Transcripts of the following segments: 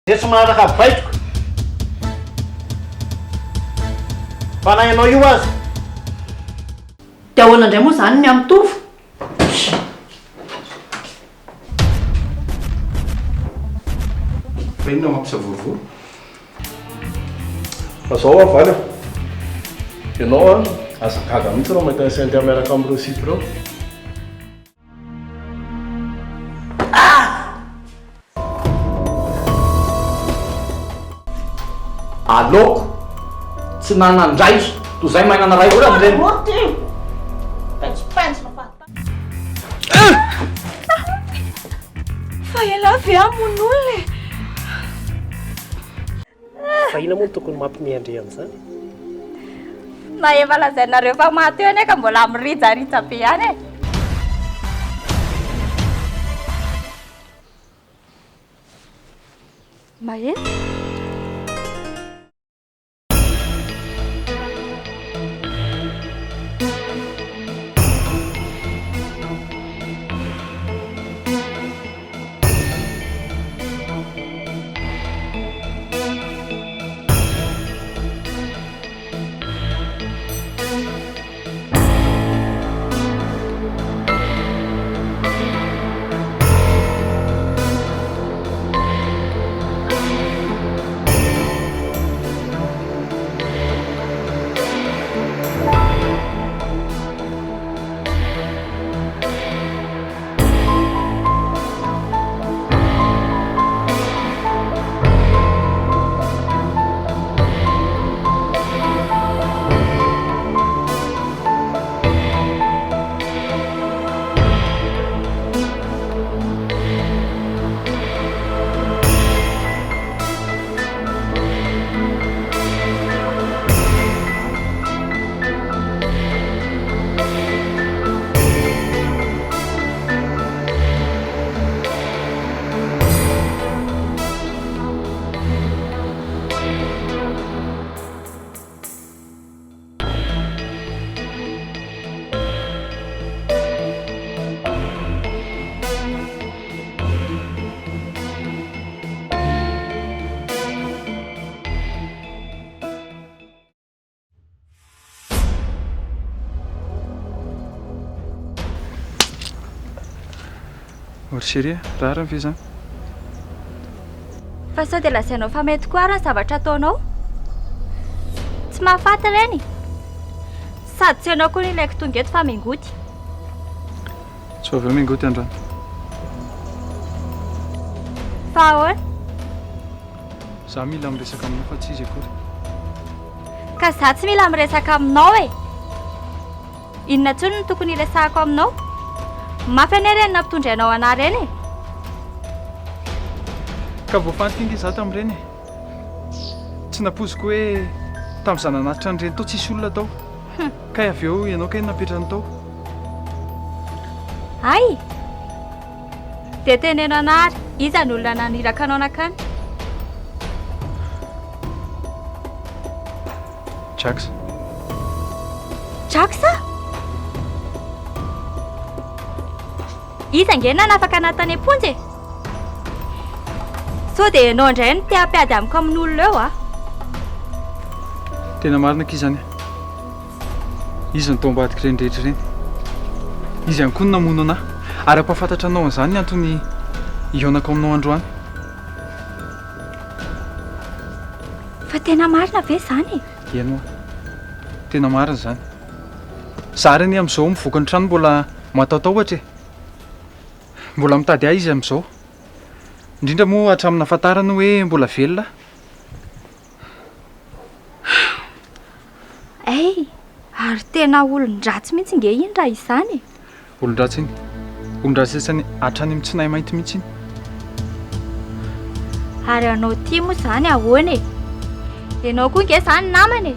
Zay tsy manaraka baitoko. Fanahy ianao io azy. Dia ahoana indray moa izany ny amitovo? Inona mampisavorovoro? Azao avaly aho. Ianao azagaga mihitsy raha mahita ny sainty miaraka amin'ireo sipy ireo. Aloko tsy nanandray toy izay magnana ray ora amin'ireny. Fa ela avy amon'olona e. Fa ina moa no tokony mampimiandre an'izany? Na efa lazainareo fa maty eo ane ka mbola mirijaritsa be ihany e. Maheno? Orseria, rara ny fizany. Fa sao dia lazainao fa mety koa raha ny zavatra ataonao? Tsy mahafaty ireny. Sady tsy ianao koa ny ilaiko tonga eto fa mingoty. Tsy avy eo mingoty androany. Fa ahoana? Zaho mila miresaka aminao fa tsy izy akory. Ka zaho tsy mila miresaka aminao e. Inona tsony no tokony hiresahako aminao? Mafy ane ireny nampitondrainao anahy ireny e. Ka voafantinga izaho tamin'ireny e. Tsy napoziko hoe tamin'izaho nanatitra an'ireny tao tsisy olona tao. Ka avy eo ianao kay napetrany tao. Ay! Dia teneno anary, iza ny olona naniraka anao nakany? Jax. Jax? Iza ngena nafaka natany amponjy e? Sao dia ianao indray no te hampiady amiko amin'olona eo a? Tena marina k' izany. Izy ny tao ambadika ireny rehetra ireny. Izy ihany koa no namono anahy. Ary ampahafantatra anao an'izany ny antony hionako aminao androany. Fa tena marina ve izany? Eno tena marina izany. Zaho reny amin'izao mivoaka ny trano mbola mataotaohatra e. Mbola mitady ahy izy amin'izao. Indrindra moa hatramin'ny nahafantarany hoe mbola velona. Ay, ary tena olon-dratsy mihitsy nge iny raha izany e. Olon-dratsy iny. Olon-dratsy sasany hatrany amin'ny tsinahy mainty mihitsy iny. Ary anao tia moa izany ahoana e. Ianao koa nge izany namana e.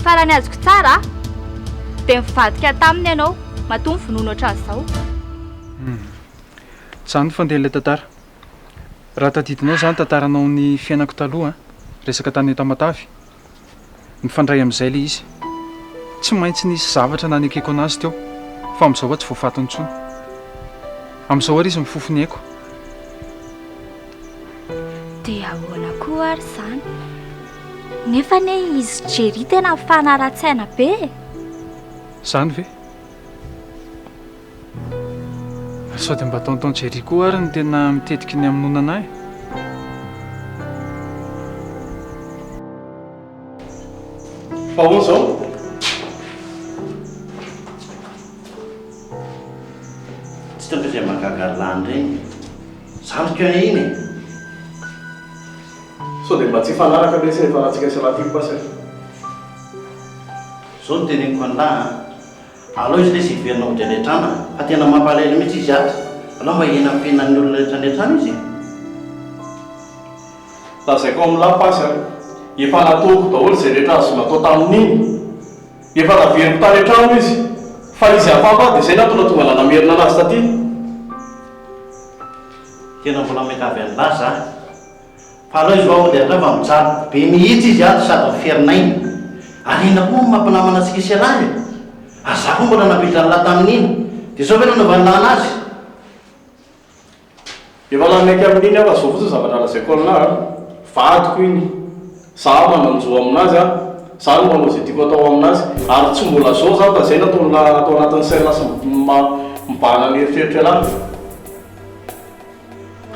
Fa raha ny azoko tsara dia mivadika taminy ianao matoa mivonono ohatran'izao. Izany fandeha ilay tantara. Raha tadidinao izany tantaranao ny fiainako taloha, resaka tany eto Matavy. Mifandray amin'izay ilay izy. Tsy maintsy nisy zavatra nanekeko anazy teo, fa amin'izao tsy voafatony intsony. Amin'izao ary izy mifofony haiko. ary izany nefa ne izy Jerry tena mifanara-tsaina be. Zany ve? Sao dia mba tonton Jerry koa ary no tena mitetiky ny hamononana ahy. Fa hono zao? Tsy tokony izay mahagagalany regny. Zandriko eo iny. Sao dia mba tsy fanaraka be sy fanatsika sy anaty pasy. Zao no teneniko an'lahy. Alao izy le sy iverinao drenetrana, fa tena mampalahelo mihitsy izy ato. Alao mba hena amin'ny fiainan'ny olona rehetrarehetrana izy. Lazaiko amin'lahy pasy efa nataoko daholo izay rehetra azo natao tamin'iny. Efa naveriko tany an-trano izy. Fa izy afapa dia izay natona tonga nanamerina anazy taty. Tena mbola miakavy an'lahy za. Fa alao izy ao dia atrava mijaly be mihitsy izy ato sady miferinainy. Alina koa mampinamana antsika sy alahy. Aza koa mbola napitra an'lahy tamin'iny. Dia sao ve nanaovan'lahy anazy? Efa nanaiky amin'iny aho zao fotsiny zavatra lazaiko aminahy. Vadiko iny. Za mananjo aminazy za no manao izay tiako atao aminazy. Ary tsy mbola zao za fa izay natao anatin'ny saina sy mibahana ny eritreritra anahy.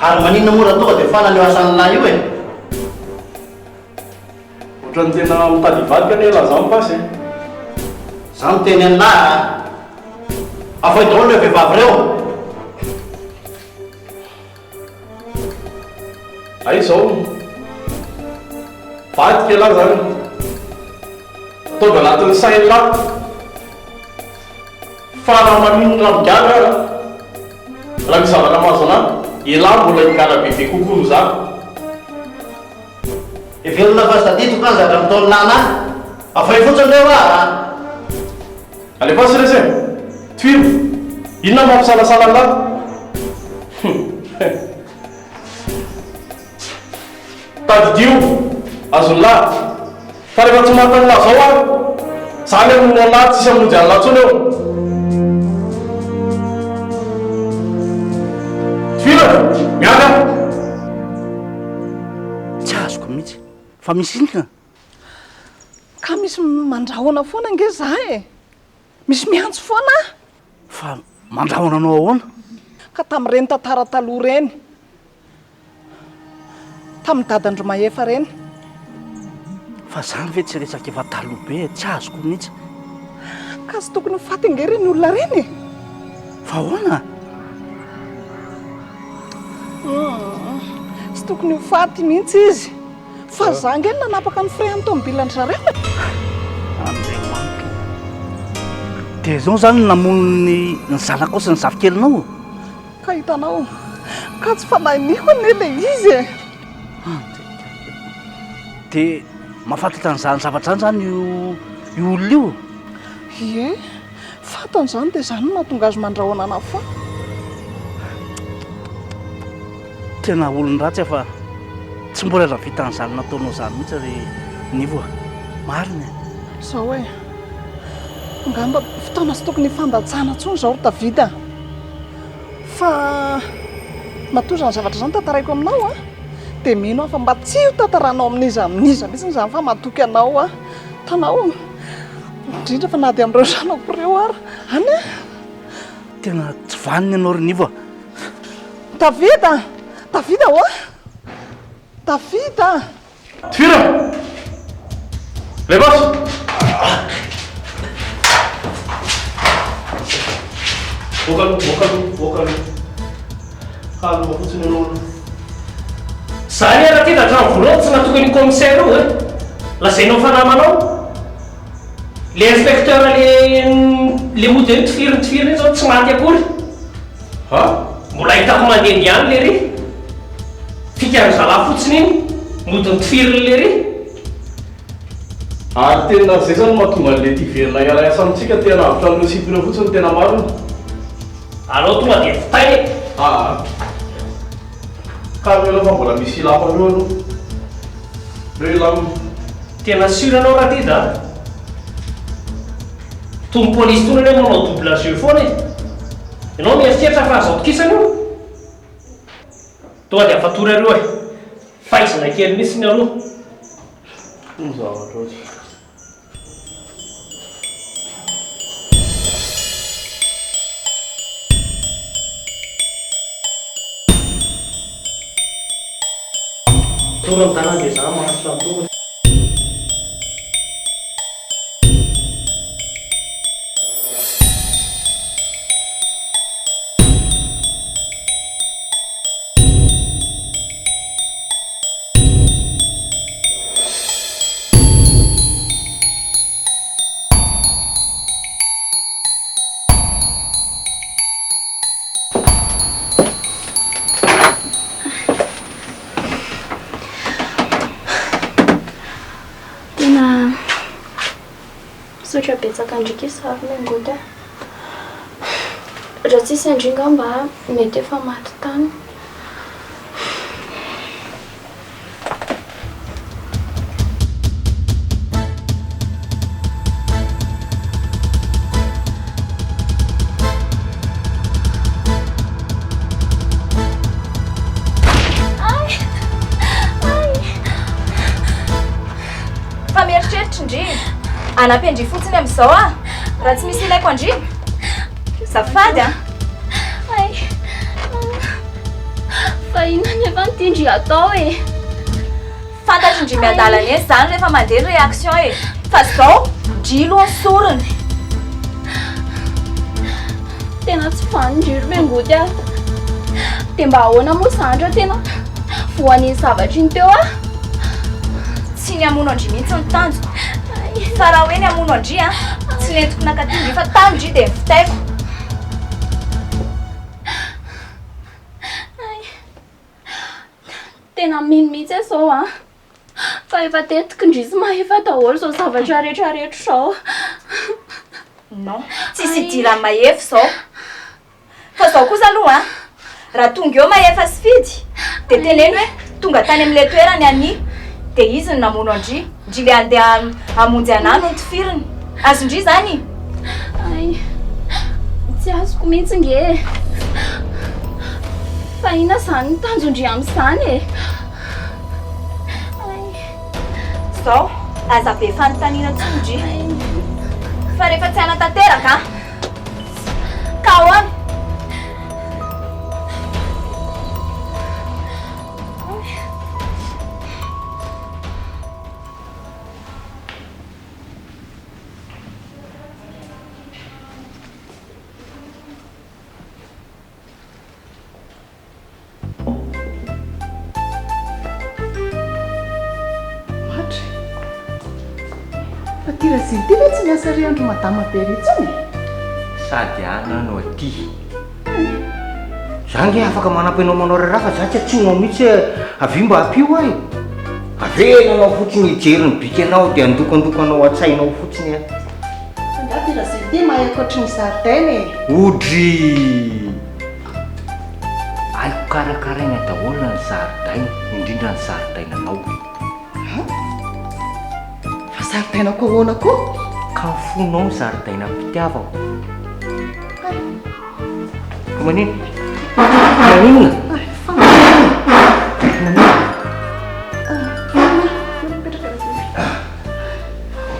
Ary maninona mora tonga dia fanany eo asan'lahy io e. Ohatran'ny tena mitady vadika ane laza amin'ny pasy. Za miteny an'lahy afai daholo ireo vehivavy ireo. Ay zao. Vadika lahy zany. Ataovy anatin'ny sainy lahy. Fa raha maninona migaga raha misy zavatra mahazo anahy. Elahy mbola hikara bebe kokoa za. Evelona fa sadito ka zavatra mitaony lanahy. Afai fotsiny ireo Alefa sy resy e. Tuiro. Inona mampisalasala lahy? Tadidio. Azony lahy. Fa rehefa tsy mahitany lahy zao aho. Zany amin'ny lahy tsisy hamonjy an'lahy intsony eo. Tuiro. Miaka. Tsy azoko mihitsy. Fa misy inona? Ka misy mandrahona foana nge za e. Misy miantso foana. Fa mandrahona anao ahoana? Ka tamin'ireny tantara taloha reny. Tamin'ny dadandro mahefa reny. Fa zany ve tsy resaka efa taloha be, tsy azoko mihitsy. Ka sy tokony faty nge reny olona reny. Fa ahoana? Sy tokony ho faty mihitsy izy. Fa za nge nanapaka ny frehany tomobilany zareo. Dia zao zany namono ny zanako sy ny zavikelinao. Ka hitanao, ka tsy fanahiniho nele izy e. Dia mahafantatra an'izany zavatra zany io olona io. Ie, fantany zany dia zany no mahatonga azy mandrahona ana foana. Tena olony ratsy fa tsy mbola ravita an'izany nataonao zany mihitsy ry nivoa. Marina. Zao hoe, ngamba fotoana sy tokony fandatsana ntsony zao ry Davida. Fa matoa ny zavatra zany tantaraiko aminao a. Dia mino fa mba tsy ho tantaranao amin'iza mihitsy zany fa matoky anao a. Tanao, indrindra fa na dia amin'ireo zanako ireo ary. Any a? Tena tsy vaniny ianao ry nivoa. Davida! Davida ho a? Davida! Tuiro. Levaso. Voakalo. Calma fotsiny anao. Zany raha ty da hatramin'ny voalohany tsy natokany commissaire io e. Lazainao fanamanao. Le inspecteur le mody eo tifiriny zao tsy maty akory. Mbola hitako mandehandeha le ry. Fikany zalahy fotsiny iny mody tifiriny le ry. Ary tena zay zany mahatonga an'le tiverina iara asa amitsika tena avitra amin'ny sipina fotsiny tena marina. Alao tonga dia fitainy. Ka aloha fa mbola misy ilapa aloha aloha. Reo ilamy. Tena sûr anao raha ty da. Tombo polisy tony ane manao double jeu foana e. Ianao mieritreritra fa azo atokisana io. Tonga dia afatory areo e. faizana kely mihitsiny aloha. Ny zavatra ohatsy. Tonga mitana dia za mahasotra tonga. Misaotra betsaka ndraiky sary miangody raha tsisy andringa mba mety efa maty tany. Fa mieritreritra ndry anampy andry fotsiny amin'izao raha tsy misy ilaiko andry zafady ay fa inona nefa nitindry atao e fantatry ndry miadalana eny zany rehefa mandeha réaction e fa zao ndry aloha sorony tena tsy fanindry miangody dia mba ahoana moa zandra tena voan'iny zavatra iny teo tsy ny amono andry mihitsy ny tanjoko fa raha hoe ny amono andry tsy nentiko nakatindry fa tamindry dia nivitaiko tena mino mihitsy zao fa efa tentiko ndry sy mahefa daholo zao zavatra rehetrarehetra zao non tsisy idira mahefy zao fa zao kosa aloha raha tonga eo mahefa sy fidy dia teneny hoe tonga tany amin'ilay toerany any dia izy ny namono andry ndry le andeha hamonjy anahy no nitifiriny azondry zany ay tsy azoko mihitsy nge fa ina zany ny tanjondry amin'izany e zao aza be fanontaniana tsondry fa rehefa tsy hanatanteraka ka ahoana Ziny ty tsy miasa ry andro madama be ritsony sady ananao aty za nge afaka manam-painao manao raraha fa za tsy atsinao mihitsy avy mba ampio ahy avenanao fotsiny hijery ny bika anao dia andokandoko an-tsainao fotsiny angatira ziny ty mahay akoatry ny zaridaina odry aiko karakaraina daholo ny zaridaina indrindra ny zaridainanao zaridaina ko ahoana koa ka fonao ny zaridaina mpitiavako ka manino maninona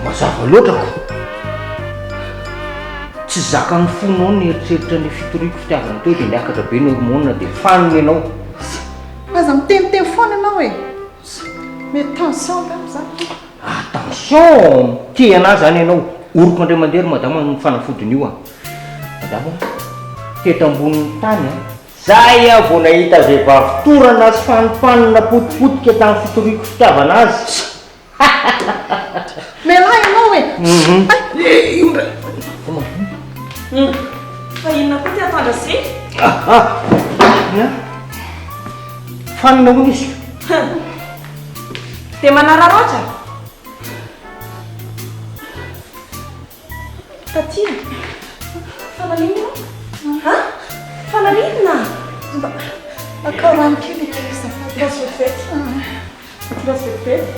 mazava loatrako tsy zaka ny fonao ny eritreritra ny fitoriako fitiavana teo dia niakatra be ny hormona dia faniny ianao aza miteniteny foana ianao e mety tension za attention ty anahy zany ianao oroko andray mandeha ry madama ny fanafodiny io madama teto ambonin'ny tany zay vao nahita vehivavy torana sy fanipanina potipotika tamin'ny fitoriako fitiavana azy melahy ianao e fa inona koa ty atandra sy fanina hoy izy dia manararoatra taty fanalinina fanalinina akao rano kely rasvetivety rasvetivety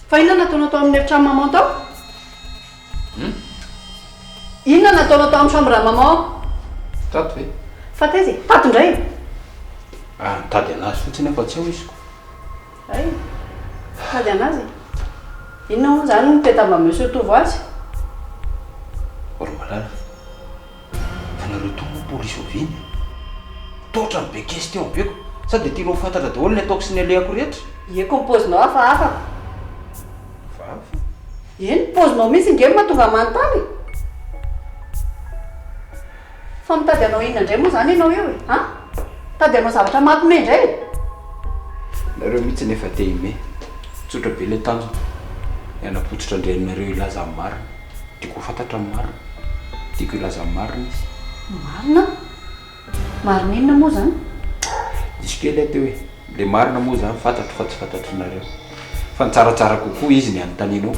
Fa inona nataonao tao amin'ny efitrano maman tao? Inona nataonao tao amin'ny chambre maman? Tato ve? Fa taiza tato indray. Nitady anazy fotsiny efa tsy eo izy. Ay, tady anazy. Inona moa zany no tetamba monsieur Tovoazy? Oromalala. Fa nareo tonga polisy oviny. Totra be question beko. Sady tianao fantatra daholo ny ataoko sy ny alehako rehetra. Ie composinao hafahafa. Hafahafa? Eny, pozinao mihitsy nge mahatonga manontany. Fa mitady anao inona indray moa zany ianao eo e? Ha? Tady anao zavatra mampime indray. Nareo mihitsy nefa te hime. Tsotra be ilay tanjona. Ianapotsitra andreninareo ilaza amin'ny marina. Tiako ho fantatra amin'ny marina. Tiako ilaza amin'ny marina izy. Marina? Marina inona moa zany? Izy kely teo hoe le marina moa zany fantatro fa tsy fantatrinareo. Fa ny tsaratsara kokoa izy ny anontanianao.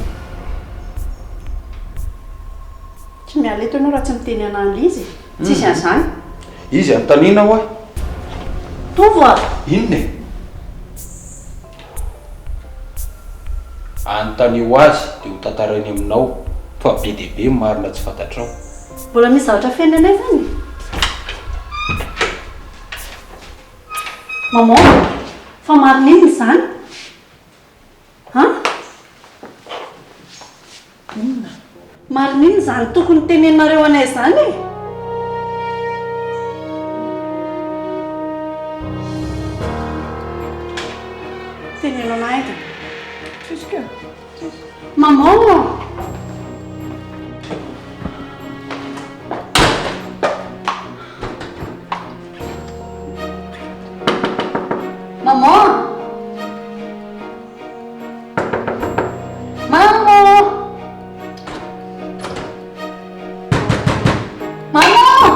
Tsy miala eto ianao raha tsy miteny an'andry izy. Tsisy an'izany. Izy anontaniana ho Tovoa. inona e? Anontanio azy dia ho tantarainy aminao fa be dia be marina tsy fantatrao. Mbola misy zavatra feny anay zany. Maman, fa marina inona izany? Ha? Marina inona izany tokony tenenareo anay izany e? Tenenao anay ka. Maman! Maman! Maman! Maman!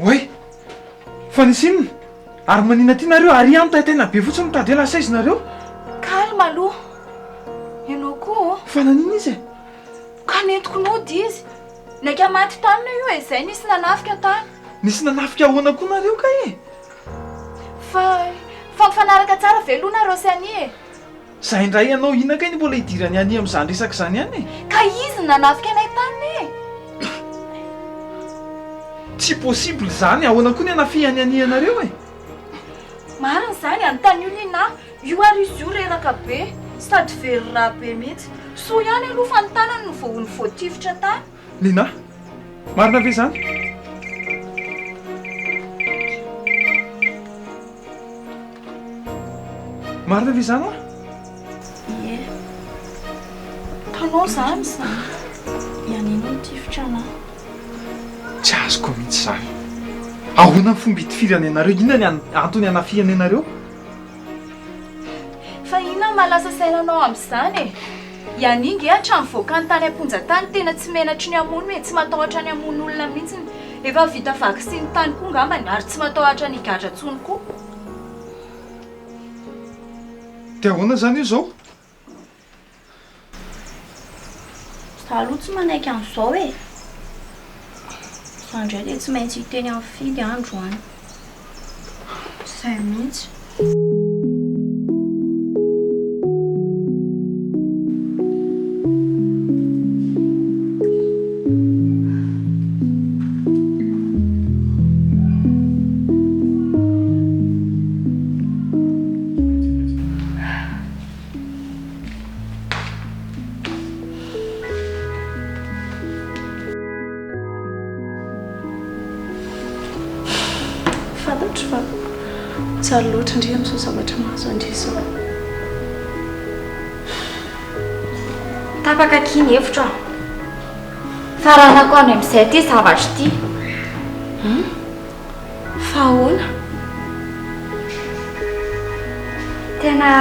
Oe! Fa nisy inona? Ary manina ty nareo ary ihany taitaina be fotsiny mitady hoe lasa izy Calme aloha. Ianao koa fa nanina izy e? ka nentiko nody izy. Naika maty tanina io e, izay nisy nanafika tany. Nisy nanafika ahoana koa nareo ka e? Fa mifanaraka tsara ve aloha nareo sy ani e? Zay indray ianao inona kay ny mbola hidirany any amin'izany resaka izany ihany e? Ka izy ny nanafika anay tanina e. Tsy possible zany, ahoana koa ny anafiany any anareo e? Marina izany anontany io Lina. Io ary izy io reraka be sady very raha be mihitsy. So ihany aloha fa ny tanany no vohony voatifitra tany. Lina, marina ve zany? Marina ve zany oa? Ie. Tanao zany zany. Ianino nitifitra anahy. Tsy azoko mihitsy zany. Ahoana ny fomba hitifirany anareo? Inona ny antony anafiany anareo? Fa inona malasa sainanao amin'izany e? Ianingy hatrany voaka ny tany amponjatany tena tsy menatry ny amono e, tsy matahotra ny amon'olona mihitsy. Efa vita vaksiny tany koa ngambany ary tsy matahotra ny gadra tsony koa. Dia ahoana zany io zao? Taloha tsy manaiky an'izao e. Izany indray dia tsy maintsy hiteny amin'ny fidy andro any. Izay mihitsy. Fantatro fa tsara loatra indrindra amin'izao zavatra mahazo andry izao. tapaka kiny hevitra faranako any amin'izay ty zavatra ty. Fa ahoana? Tena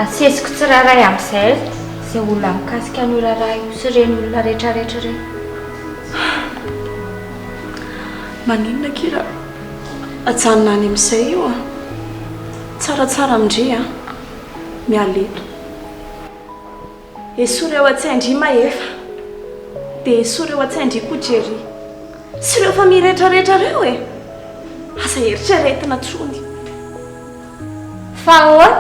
asesiko tsiraray amin'izay izay olona mikasika ny olona ray sy reny olona rehetrarehetra reny. Maninona kira ajanona any amin'izay io a? Tsaratsara amindry a mialeto. Esory eo an-tsaindry maefa dia esory eo an-tsaindry koa jery. Sy ireo famia rehetrarehetra reo e. Asa eritreretina trony. Fa ahoana?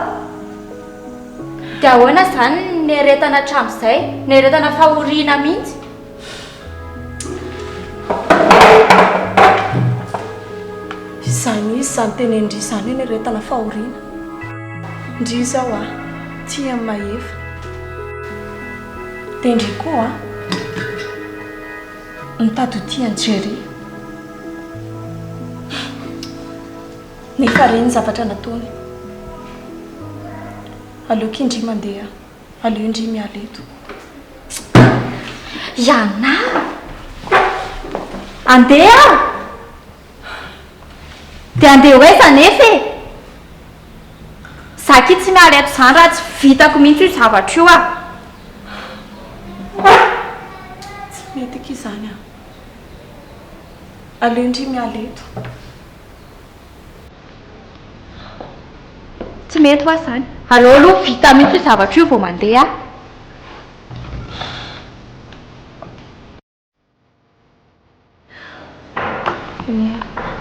Dia ahoana izany ny heretana hatramin'izay, ny heretana fahoriana mihitsy? Izany izy izany teny Ndry izany hoe ny heretana fahoriana. Ndry izao a tia maefa. Dia Ndry koa nitady ho tiany Jery. Nefa reny zavatra nataony. Aleoko Ndry mandeha, aleo Ndry mialeto. Iana! Andeha! Dia andeha hoe zanefa e! Zaky tsy mialeto izany raha tsy vitako mihitsy io zavatra io a. Tsy mety eky izany a. Aleo Ndry mialeto. Tsy mety ho izany. Aleo aloha vita mihitsy io zavatra io vao mandeha.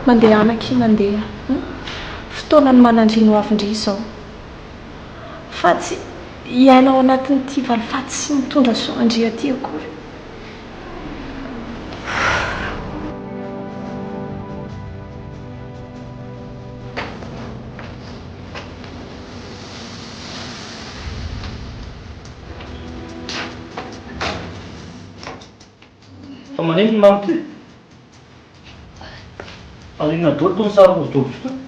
Mandeha anaky mandeha. Fotoana ny manandrino ho avy Ndry izao. Fa tsy iainao anatin'ity valifaty sy mitondra soa Ndry aty akory. Fa maneno ny mamy ty? Alina daholo itony sary hosodoko itony.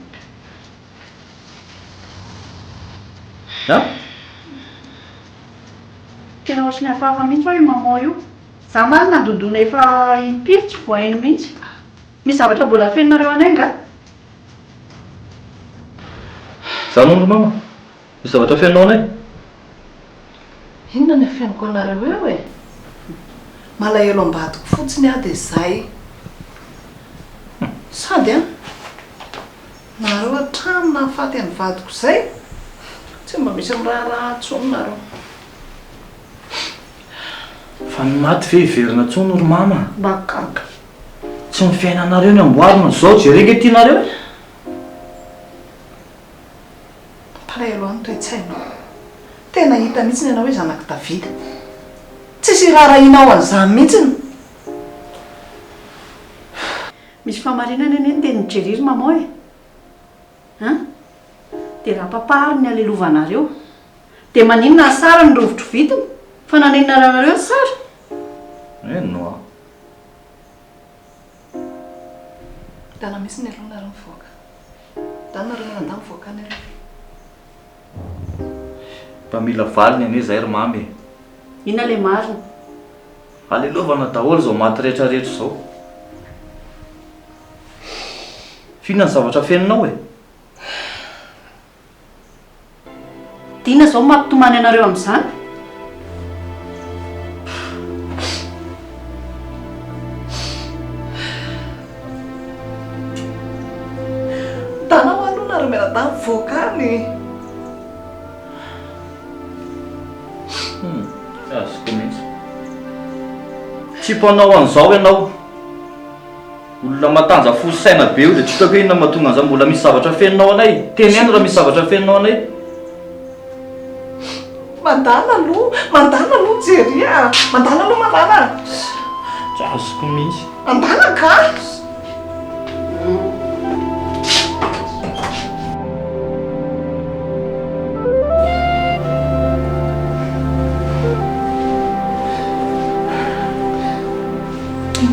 Tena ohatrany hafahafa mihitsy hoe maman io. Za marina andondona efa impify tsy voahaino mihitsy. Misy zavatra mbola fenonareo anay nga? Zany ondro mama, misy zavatra fiainao anay? Inona ny afeniko anareo eo e? Malahelo ambadiko fotsiny aho dia izay. Sady a nareo hatrany nahafaty any vadiko izay. Tsy mba misy miraha tsony nareo. Fa ny maty ve hiverina tsony ry mama? Bakaka. Tsy ny fiainanareo ny amboarina zao jereka tianareo. Palahelo any toe-tsainao. Tena hita mihitsy ny ianao hoe zanaky Davida. Tsisy raharahinao an'izany mihitsiny. Misy famarinana eny ny teny Jeriry maman e. Dia raha papahary ny alelovanareo. Dia maninona sara ny rovitro vitiny fa nanenina ranareo sara. No. Dana misy ny aloha nareo mivoaka. Dana nareo manandà mivoaka ny aloha. Mba mila valiny ane zay ry mamy. Inona le marina? Alelovana daholo zao maty rehetrarehetra zao. Fiona ny zavatra fiaininao e? Tiana zao mampitomany anareo amin'izany. Tanao aloha nareo miarada mivoaka any. Azoko mihitsy. Tsy mpanao an'izao ianao. Olona matanja fo saina be io dia tsy hitako hoe inona mahatonga an'izany mbola misy zavatra fiaininao anay. Teneno raha misy zavatra fiaininao anay. Mandana aloha Jery a. Mandana aloha mandana. Tsy azoko mihitsy. Mandana ka.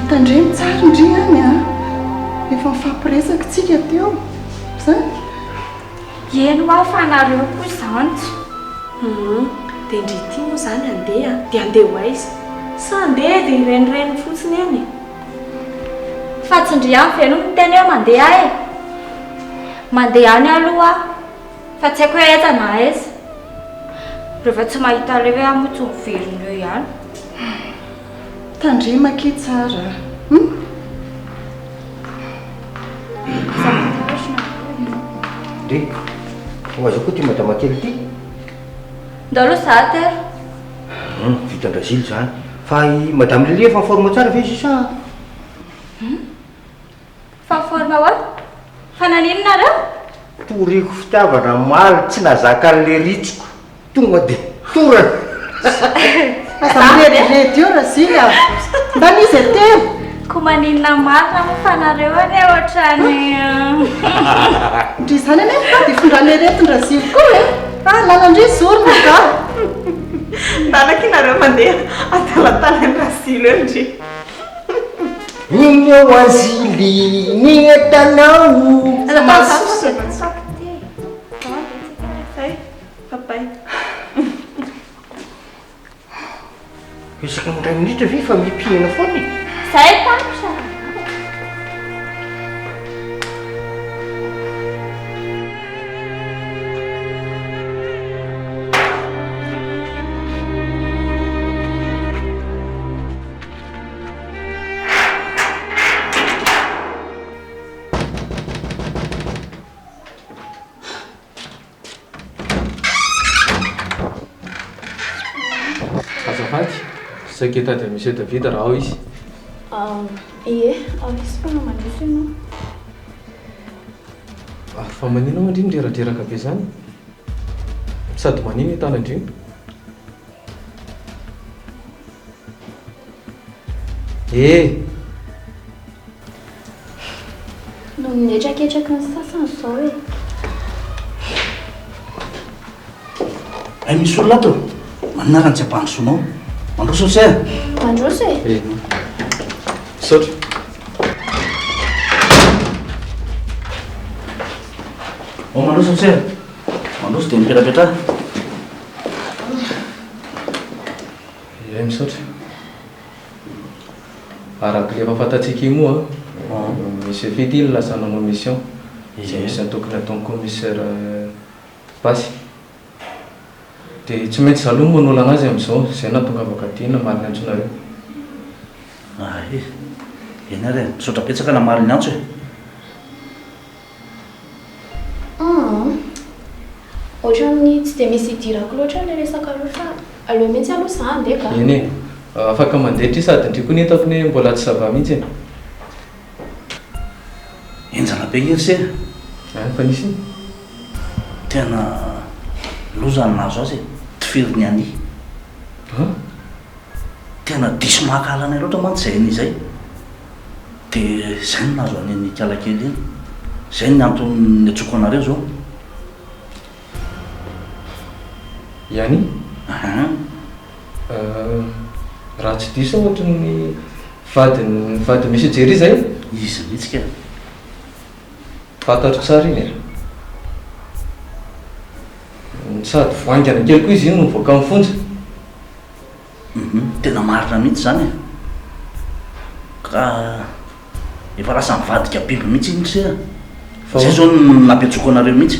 Tandreny tsara Ndry any a. Efa mifampiresaka tsika teo. Zany? Eno aho fa nareo koa izany. dia indrity moa izany andeha dia andeha ho aiza sa andeha dia irenireny fotsiny any fa tsindriany feno ny teny hoe mandeha e mandeha any aloha fa tsy haiko hoe aiza na aiza rehefa tsy mahita le hoe amotso miveriny eo ihany tandremaka tsara de oaza koa ty madama kely ty ndao aloha za tera vitandrazily zany fa i madame lelia efa forme tsara ve izy sa fa forme hoe fa naninonareo toriko fitiavana maly tsy nazaka an'le ritsoko tonga de torana azamirerety eo razila mba nizy atero ko maninona marina moa fa nareo any ohatrany ndry zany ane fa dia fondraneretin-drazily koa e lalandry zorona ka ndanaky nareo mandeha atalatala ny rasilo eo ndry iny eo azily ny etanao papay isaky nyray minitra ve fa mipihana foany zay tapitra azafady saketa dia misy Davida raha ao izy ie misy mpana mandroso ianao fa manino ao andriny reradraraka be zany sady manino hitana andriny no minetraketraky ny sasany zao e ay misy olona ato manarany tsy ampandrosonao mandroso sy mandroso e saotra mandroso sy mandroso dia mipetrapetra misaotra araky le efa fantatsika moa misy fety iny lasa nanao mission zay misy antokony ataony commissaire basy dia tsy maintsy zaloha moa anao lanazy amin'izao zay natonga avaka tiana mariny antsonareo eny ary misaotra petsaka namariny antso e ohatrany tsy dia misy idirako loatra le resaka aloha fa aloha mihitsy aloha za andeha ka eny e afaka mandehitra sady ndriko ny hitako ny mbola tsy sava mihitsy e enjana be iry se fa nisy tena lozany nazo azy ty firiny any tena diso mahakalana loatra mantsy zay nyzay dia zay no nazo any kalakely iny zay ny antony atsoko anareo zao ihany raha tsy diso ohatra ny vady misy jery zay izy mihitsika fantatro tsara iny sady voangana kely koa izy iny no mivoaka amin'ny fonja tena marina mihitsy zany e ka efa lasa mivadika biby mihitsy iny se zay zao nampiatsoko anareo mihitsy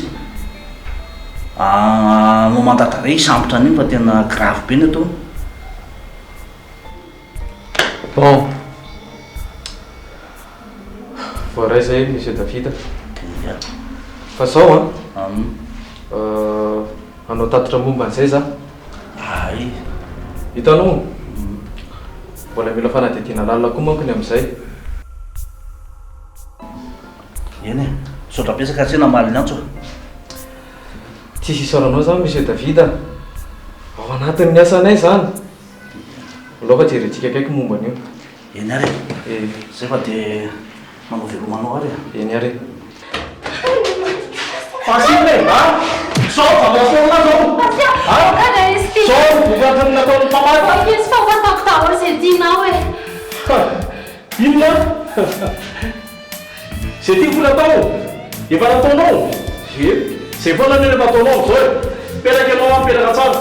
momantatra re sambotra an'iny fa tena grave be ny atao bon voaray zay monsieur Davida fa zao anao tatitra momba an'izay za ay hitanao mbola mila fanadidina lalina koa manko ny amin'izay eny e saotra pesaka tsy namaliny antso tsisy isaranao zany monsieur Davida ao anatin'ny asanay zany aloha fa jerentsika kaiky momba an'io eny ary zay fa dia manao velomanao ary eny ary Pasire, Sofa, mafona zao. Sofa, bukan nataony pamaty. Izy fa fatako daholo zay dinao e. Inona? Zay tiako natao. Efa nataonao. Zay foana ny efa nataonao zao. Peraka ianao amperaka tsara.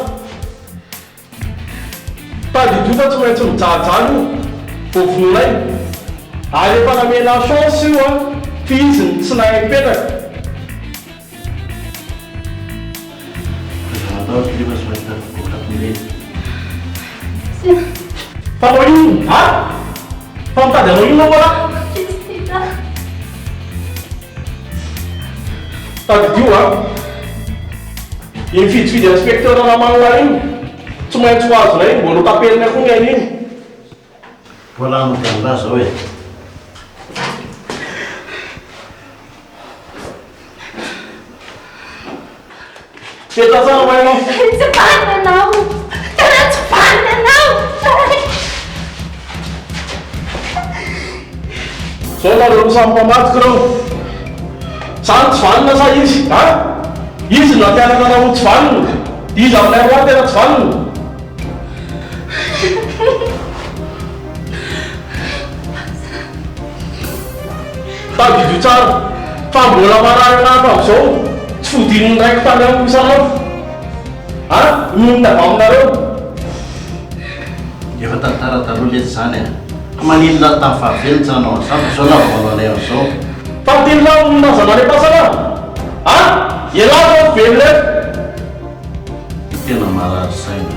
Tady diofa tsy maintsy mijalijalo voavononay ary efa namena chance io a fiziny tsy nahay mipetraka. Fa manao ino? Ha? Fa mitady anao ino moa? Tady dio a iny fidifidy inspecteur Ramanala iny tsy maintsy ho azonay mbola tapelinay koa ny iny. Voilà no candidat zao e. Teta tsara vai anao. Tsy vanina anao. Tena tsy vanina anao. Zao nareo samy mpamadika reo. Sany tsy vanina sa izy? Ha? Izy nampianaka anao tsy vanina. Izy aminay roa tena tsy vanina. Tavidio tsara fa mbola mararina avy zao tsy fodininy raiky tany amin'ny isanandro. Ha? Inona avy aminareo? Efa tantara taloha letsy zany e. Maninona tamin'ny fahavelony tsy nanao an'izany zao na vao anay an'izao. Fa teny lahy nazana any am-pasana. Ha? Ialahy zao velona. Tena marary saina.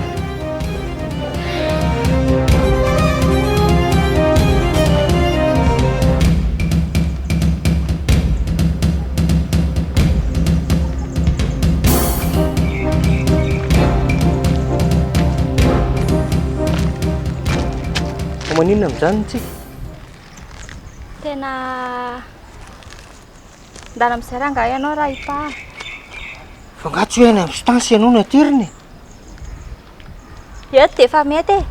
Maninona amin'izany tsika? Tena ndana amin'izay raha angaha ianao raha hipa. Fa nga tsy hoe any amin'ny stansy ianao natiriny. Eto dia efa mety e.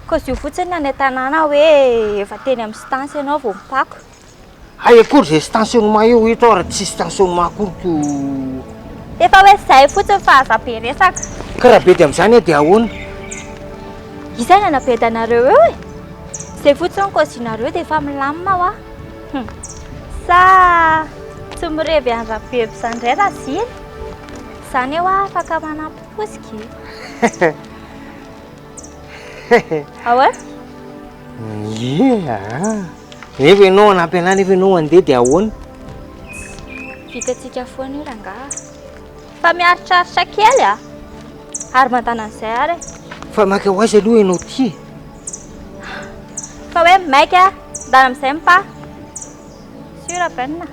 Koa io fotsiny any an-tanàna hoe efa teny amin'ny stansy ianao vao mipako. Ay akory izay stationnement io hita raha tsy stationnement akory to. Efa hoe izay fotsiny fa aza be resaka. Ka raha be dia amin'izany dia ahoana? Izay nanabedanareo eo e. Izay fotsiny kozinareo dia efa milamina ho a. Sa tsy mirevy andrabe izany indray raha ziny. Izany eo a afaka manampy posika. Ahoana? Ia. Nefa ianao anampy anahy nefa ianao andeha dia ahoana? Vitantsika foana io rangaha. Fa miaritraritra kely a. Ary mandana an'izay ary. Fa maka ho azy aloha ianao ty. Fa hoe maika ndana amin'izay mipa. Sura benna.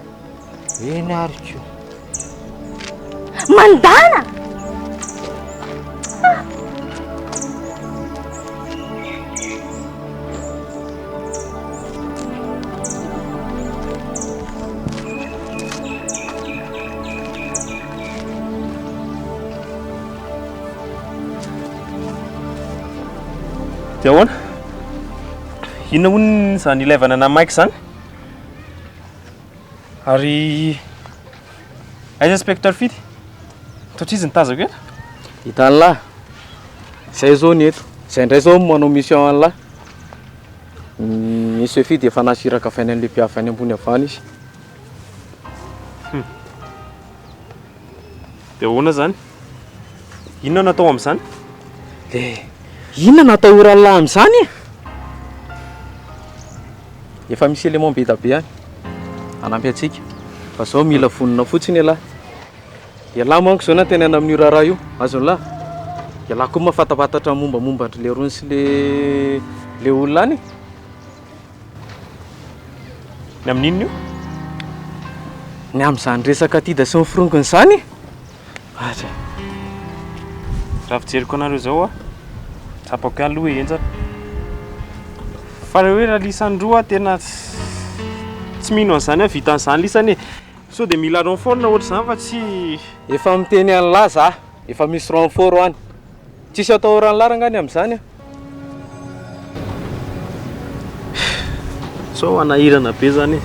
Eny ary ko. Mandana! Dia ahoana? Inona hono izany ilaivana na maika izany? Ary aiza inspecteur Fidy? Totra izy nitazako eto? Hitany lahy. Izay zao ny eto. Izay indray zao manao mission an'lahy. Misy Fidy efa nasiraka afainy an'ilay mpiafany ambony avany izy. Dia ahoana zany? Inona natao amin'izany? Inona natao oralahy amin'izany? Efa misy élément be be any. Anampy antsika. Fa zao mila vonona fotsiny ialahy. Ialahy manko zao na tenena amin'ny raharaha io. Azon'lahy. Ialahy koa mahafantafatatra mombamomba le rony sy le olona any. Ny amin'inona io? Ny amin'izany resaka tida sy ny firongony izany. Raha fijeriko anareo zao a. Tsapako ihany aloha enjana. Fa raha hoe raha lisany roa tena tsy mino an'izany a vita an'izany lisany e. So dia mila renfort na ohatr'izany fa tsy efa miteny an'lahy za. Efa misy renfort any. Tsisy atao ran'lahy angany amin'izany a. So anahirana be zany e.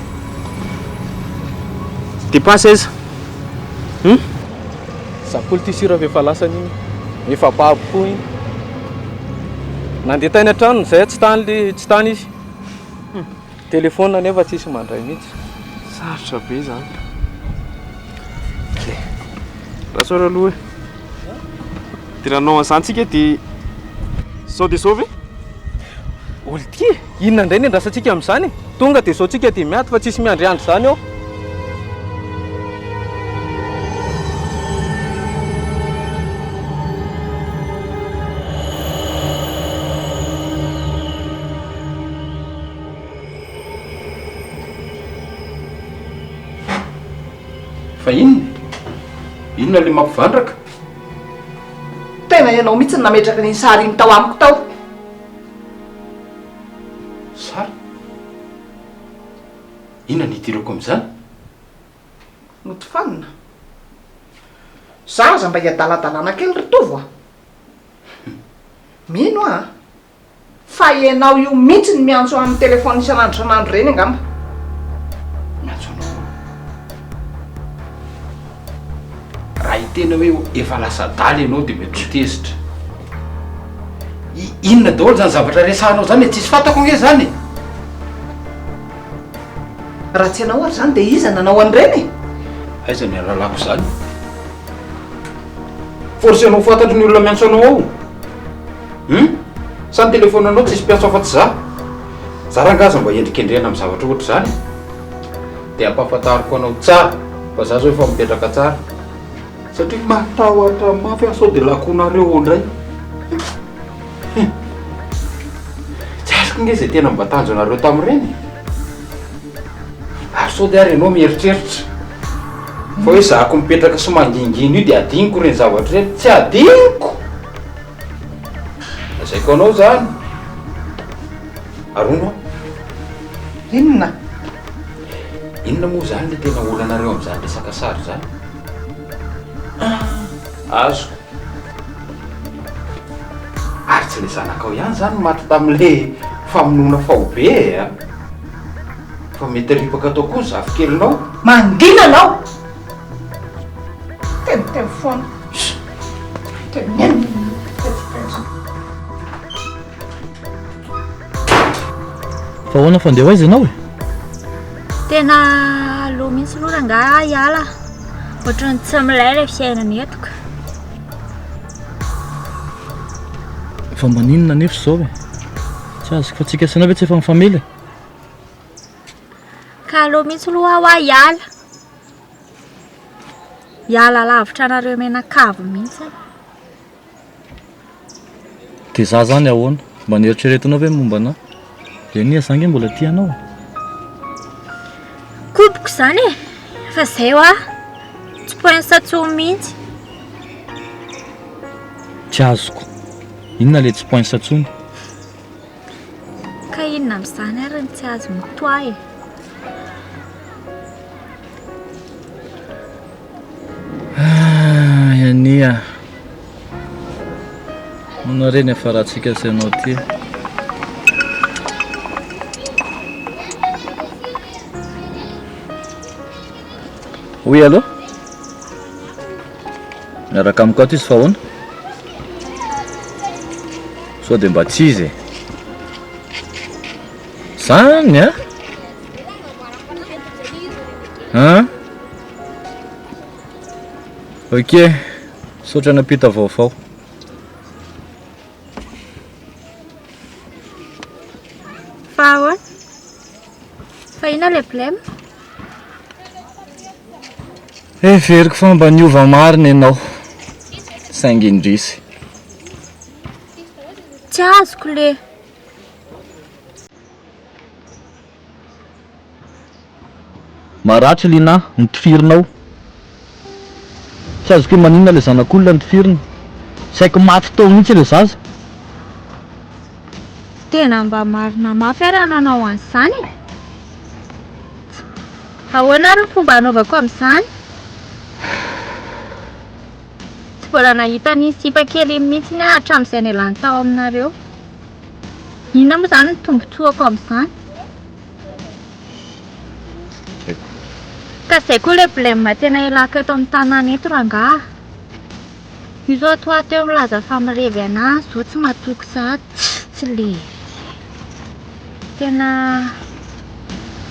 Depasy aiza? Zapolo ty sira efa lasany iny. Efa babo koa iny. Nandeha tany an-trano zay tsy tany izy. Telefona nefa tsisy mandray mihitsy. Sarotra be zany. Raha sora aloha e. Dia raha anao an'izany tsika dia sao dia sao ve? olo ty inona indray ny andrasantsika amin'izany tonga dia zao tsika dia miady fa tsisy miandry andro izany ao fa inona le mampivandraka tena ianao mihitsy ny nametraka ny sary iny tao amiko tao sary inona ny itirako amin'izany notifanina zaza mba hiadaladalana kely ritovo a mino a fa ianao io mihitsy ny miantso amin'ny telefona isan'andro san'andro reny angamba miantso anao raha hitena hoe efa lasa daly ianao dia mety hotezitra inona daholo zany zavatra resahanao zany tsisy fantako nge zany raha tsy anao ary zany dia iza nanao an'ireny aiza ny rahalako zany force anao fantatry ny olona miantso anao ao sany telefona anao tsisy mpiantso afa-tsy za rangaza mba endrikendrena amin'ny zavatra ohatra zany dia ampahafantariko anao tsara fa za zao efa mipetraka tsara satria matahotra mafy sao dia lakonareo ondray tsy azoko nge zay tena mba tanjo anareo tamin'ireny ary sao dia ary ianao mieritreritra fa hoe zahako mipetraka sy mangingina io dia adiniko reny zavatra reny tsy adiniko azaiko anao zany arono inona inona moa zany le tena olanareo amin'izany resaka sary zany azo ary tsy le zanakao ihany zany maty tamin'le famonona fahobe a fa mety ripaka atao koa ny zavikelinao mandina anao teniteny foana fa hoana fandeha aiza ianao e tena aloha mihitsy aloha rangahy hiala ohatrany tsy milay ilay fiainana etiko fa maninona nefa zao e tsy azoko fa tsika sanao ve tsy efa mifamely ka aloha mihitsy aloha aho hiala lavitra anareo menakavo mihitsy dia za zany ahoana mba nieritreretinao ve momba anao dia nia zange mbola tianao kopoko zany e fa zay ho ah tsy pointsatsoa mihitsy tsy azoko inona le tsy pointsatsoany ka inona amin'izany ary ny tsy azo mitohy ania manao reny afarahantsika sy anao ty oy aloha miaraka amiko ato izy fa hoana sao dia mba tsy izy zany a ok saotra napita vaovao fa ahoana fa ina le problème veriko fa mba niova marina ianao saingy indrisy tsy azoko le maratry lina nitofirinao tsy azoko hoe maninona le zanak'olona nitifirina saiko maty tao mihitsy le zaza tena mba marina mafy ary ananao an'izany ahoana ary ny fomba anaovako amin'izany tsy mbola nahita ny sipa kely mihitsy ny hatramin'izay ny alany tao aminareo inona moa zany ny tombotsoako amin'izany ka zay koa le problème tena ilako eto amin'ny tanàna eto rangahy io zao toa teo milaza fa mirevy anazy zao tsy matoky sahady tsy le tena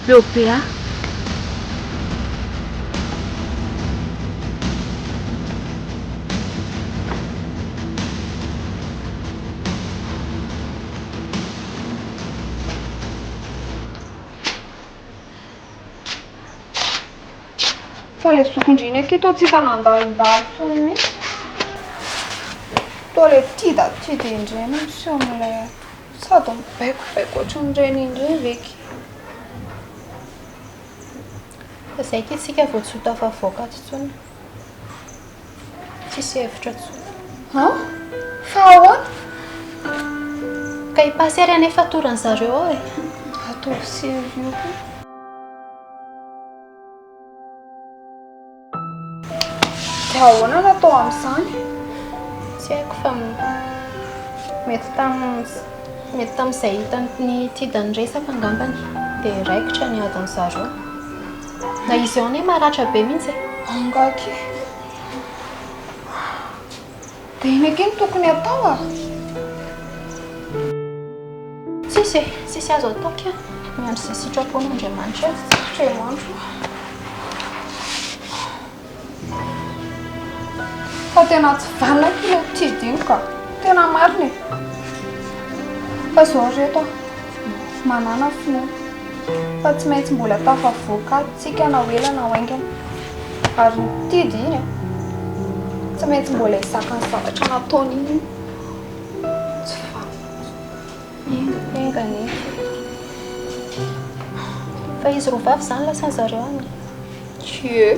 leo be ah Fa le sokondrina aketo tsy fanandalindalo foana mihitsy. Toa le tia indrena sy amin'ilay sady mibaikobaiko ohatran'ireny indreny veky. Izay tsika vao tsy ho tafavoaka intsony. Tsisy hevitra intsony. Ha? Fa ahoana? Ka hipasy ary anefa toran'ny zareo ao e. Atao sérieux koa. Dia ahoana natao amin'izany? Tsy haiko fa mety tamin'izay hitany tidany resaka angambany dia raikitra ny adiny zareo. Na izy eo anie maratra be mihitsy e. Angaky. Dia iny aky no tokony atao a? Sisy azo atao ka. Miandry izay sitrapon'Andriamanitra. Andriamanitra. Fa tena tsy valina ilay tidiny ka. Tena marina e. Fa izao reto manana finoana. Fa tsy maintsy mbola tafavoaka tsika na ela na haingana. Ary nitidy iny e. Tsy maintsy mbola hisaka ny zavatra nataony iny. Tsy Engany. Fa izy roa vavy izany lasa zareo any. Tsie.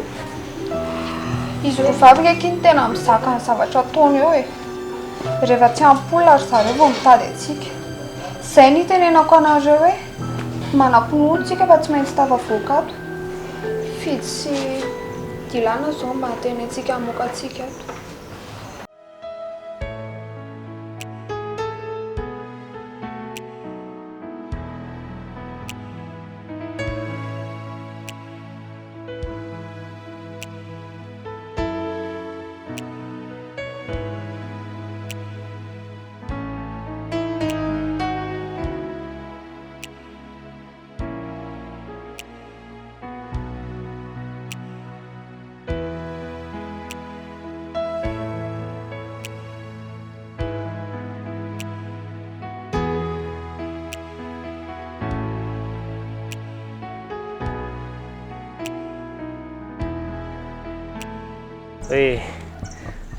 Izy roa vavy aky ny tena mizaka ny zavatra ataony eo e. Rehefa tsy ampolona ary zareo vao mitady antsika. Izay ny tenenako anareo hoe manam-pinoana tsika fa tsy maintsy tafavoaka ato. Fidy sy dilana izao mba hateny antsika hamoaka antsika ato.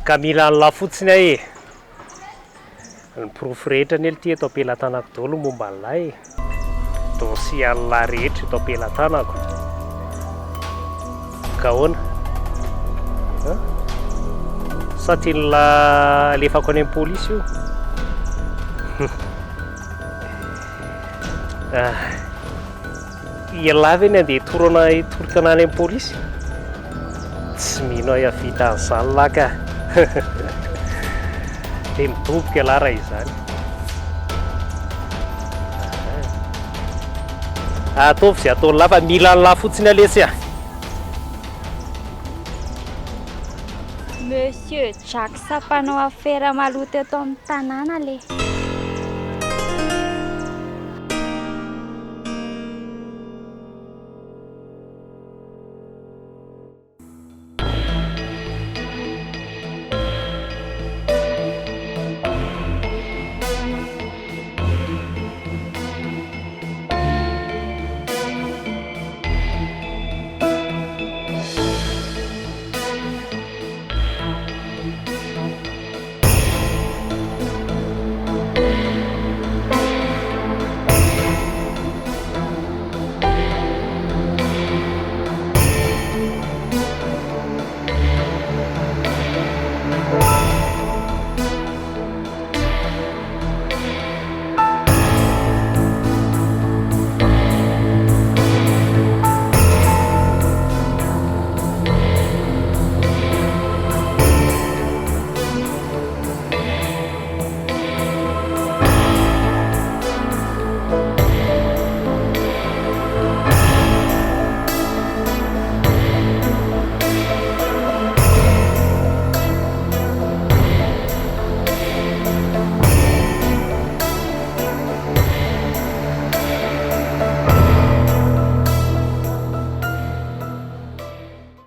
Ka mila ny lafotsiny ahy e. Ny pirofo rehetra ny ty eto am-pelantanako daholo momba an'ilay dosy an'la rehetra eto am-pelantanako. Ka ahoana? Sa tian'la alefako any amin'ny pôlisy io? Ialahy ve ny andeha hitorika any amin'ny pôlisy? Tsy mino aho havita an'izany lahy ka. Dia mitomboka ialahy raha izany. Ataovy izay ataony lahy fa mila ny lahy fotsiny alesy aho. Monsieur Jack sa mpanao affaire maloto eto amin'ny tanàna le.